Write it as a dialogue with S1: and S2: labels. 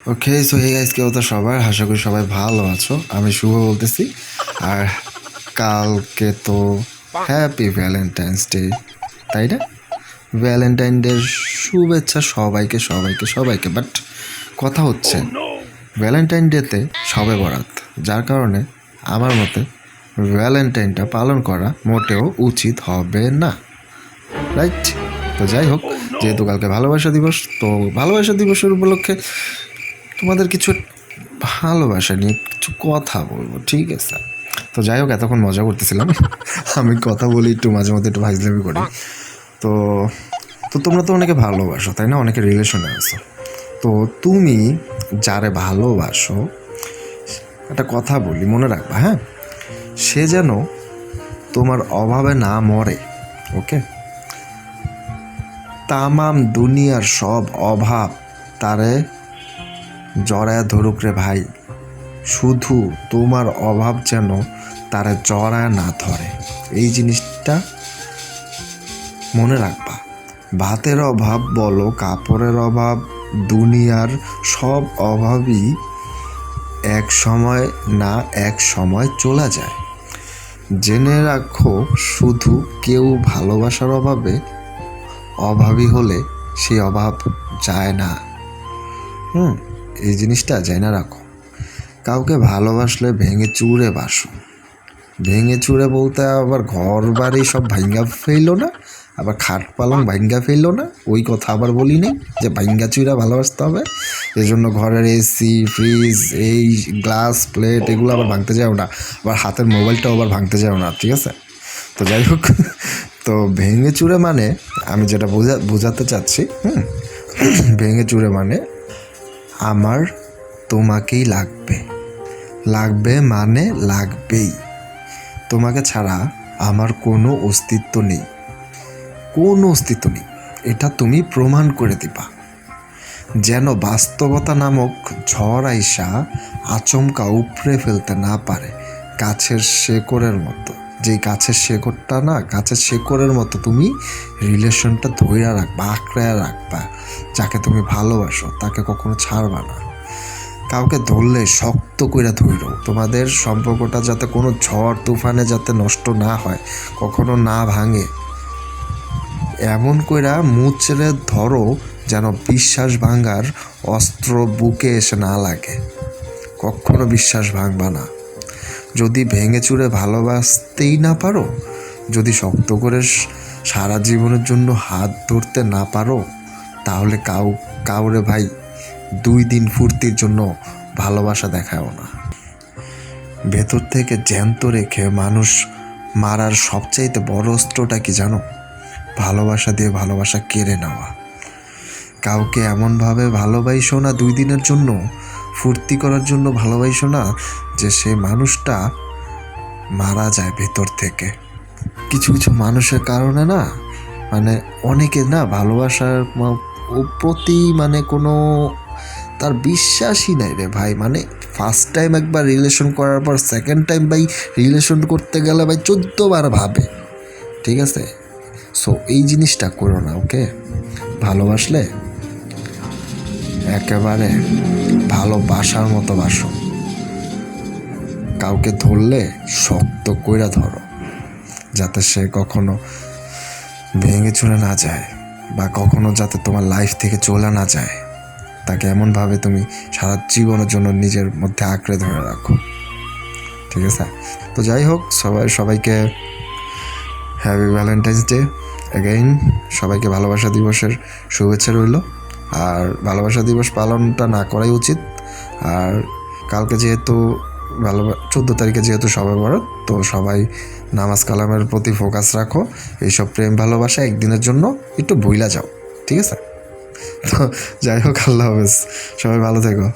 S1: ওকে, so hey guys, কি অবস্থা সবার? আশা করি সবাই ভালো আছো। আমি শুভ বলতেছি। আর কালকে তো হ্যাপি ভ্যালেন্টাইন্স ডে, তাই না? ভ্যালেন্টাইন ডের শুভেচ্ছা সবাইকে সবাইকে সবাইকে। বাট কথা হচ্ছে ভ্যালেন্টাইন ডেতে সবে বরাত, যার কারণে আমার মতে ভ্যালেন্টাইনটা পালন করা মোটেও উচিত হবে না, রাইট? তো যাই হোক, যেহেতু কালকে ভালোবাসা দিবস, তো ভালোবাসা দিবসের উপলক্ষে তোমাদের কিছু ভালোবাসা নিয়ে কিছু কথা বলবো, ঠিক আছে? তো যাই হোক, এতক্ষণ মজা করতেছিলাম। আমি কথা বলি একটু, মাঝে মধ্যে একটু ফাইজলামি করি। তো তো তোমরা তো অনেকে ভালোবাসো, তাই না? অনেকে রিলেশনে আছো। তো তুমি যারে ভালোবাসো, একটা কথা বলি, মনে রাখবা, হ্যাঁ? সে যেন তোমার অভাবে না মরে, ওকে? তামাম দুনিয়ার সব অভাব তারে জড়ায় ধরুক রে ভাই, শুধু তোমার অভাব যেন তারা জড়ায় না ধরে। এই জিনিসটা মনে রাখবা। ভাতের অভাব বলো, কাপড়ের অভাব, দুনিয়ার সব অভাবই এক সময় না এক সময় চলে যায়। জেনে রাখো, শুধু কেউ ভালোবাসার অভাবী হলে সেই অভাব যায় না। এই জিনিসটা জেনে রাখো। কাউকে ভালোবাসলে ভেঙে চুরে বাসো। ভেঙে চুরে বলতে আবার ঘর বাড়ি সব ভাঙ্গা ফেললো না, আবার খাট পালং ভাঙ্গা ফেললো না, ওই কথা আবার বলি নেই যে ভাঙ্গা চুরা ভালোবাসতে হবে। এই জন্য ঘরের এসি, ফ্রিজ, এই গ্লাস প্লেট এগুলো আবার ভাঙতে যাও না, আবার হাতের মোবাইলটাও আবার ভাঙতে যাও না, ঠিক আছে? তো যাই হোক, তো ভেঙে চুরে মানে আমি যেটা বোঝাতে চাচ্ছি, ভেঙে চুরে মানে আমার তোমাকেই লাগবে। লাগবে মানে লাগবেই। তোমাকে ছাড়া আমার কোনো অস্তিত্ব নেই, কোনো অস্তিত্ব নেই। এটা তুমি প্রমাণ করে দিবা। যেন বাস্তবতা নামক ঝড় আইসা আচমকা উপড়ে ফেলতে না পারে, গাছের শেকড়ের মতো। যেই গাছের শেকড়টা না, গাছের শেকড়ের মতো তুমি রিলেশনটা ধরে রাখবা, আঁকড়ায় রাখবা। যাকে তুমি ভালোবাসো তাকে কখনো ছাড়বা না। কাউকে ধরলে শক্ত কইরা ধরো। তোমাদের সম্পর্কটা যাতে কোনো ঝড় তুফানে যাতে নষ্ট না হয়, কখনো না ভাঙে, এমন কইরা মুচড়ে ধরো যেন বিশ্বাস ভাঙার অস্ত্র বুকে এসে না লাগে। কখনো বিশ্বাস ভাঙবা না। যদি ভেঙে চুরে ভালোবাসতেই না পারো, যদি শক্ত করে সারা জীবনের জন্য হাত ধরতে না পারো, তাহলে কাউরে ভাই 2 দিন ফুর্তির জন্য ভালোবাসা দেখাও না। ভেতর থেকে জ্যান্ত রেখে মানুষ মারার সবচাইতে বড় অস্ত্রটা কি জানো? ভালোবাসা দিয়ে ভালোবাসা কেড়ে নেওয়া। কাউকে এমনভাবে ভালোবাসো না 2 দিনের জন্য, ফুর্তি করার জন্য ভালোবাসো না যে সে মানুষটা মারা যায় ভেতর থেকে। কিছু কিছু মানুষের কারণে না, মানে অনেকে না ভালোবাসার প্রতি মানে কোনো তার বিশ্বাসই নাই রে ভাই। মানে ফার্স্ট টাইম একবার রিলেশন করার পর সেকেন্ড টাইম ভাই রিলেশন করতে গেলে ভাই 14 বার ভাবে, ঠিক আছে? সো এই জিনিসটা করো না, ওকে? ভালোবাসলে একেবারে ভালোবাসার মতো বাসো। কাউকে ধরলে শক্ত কইরা ধরো, যাতে সে কখনো ভেঙে চলে না যায়, বা কখনো যাতে তোমার লাইফ থেকে চলে না যায়। তাকে এমনভাবে তুমি সারা জীবনের জন্য নিজের মধ্যে আঁকড়ে ধরে রাখো, ঠিক আছে? তো যাই হোক, সবাইকে হ্যাপি ভ্যালেন্টাইন্স ডে অ্যাগেইন। সবাইকে ভালোবাসা দিবসের শুভেচ্ছা রইল। আর ভালোবাসা দিবস পালনটা না করাই উচিত। আর কালকে যেহেতু 14 তারিখে যেহেতু সবে বরাত, তো সবাই নামাজ কালামের প্রতি ফোকাস রাখো। এইসব প্রেম ভালোবাসা একদিনের জন্য একটু ভুইলা যাও, ঠিক আছে? তো যাই হোক, আল্লাহ হাফেজ, সবাই ভালো থেকো।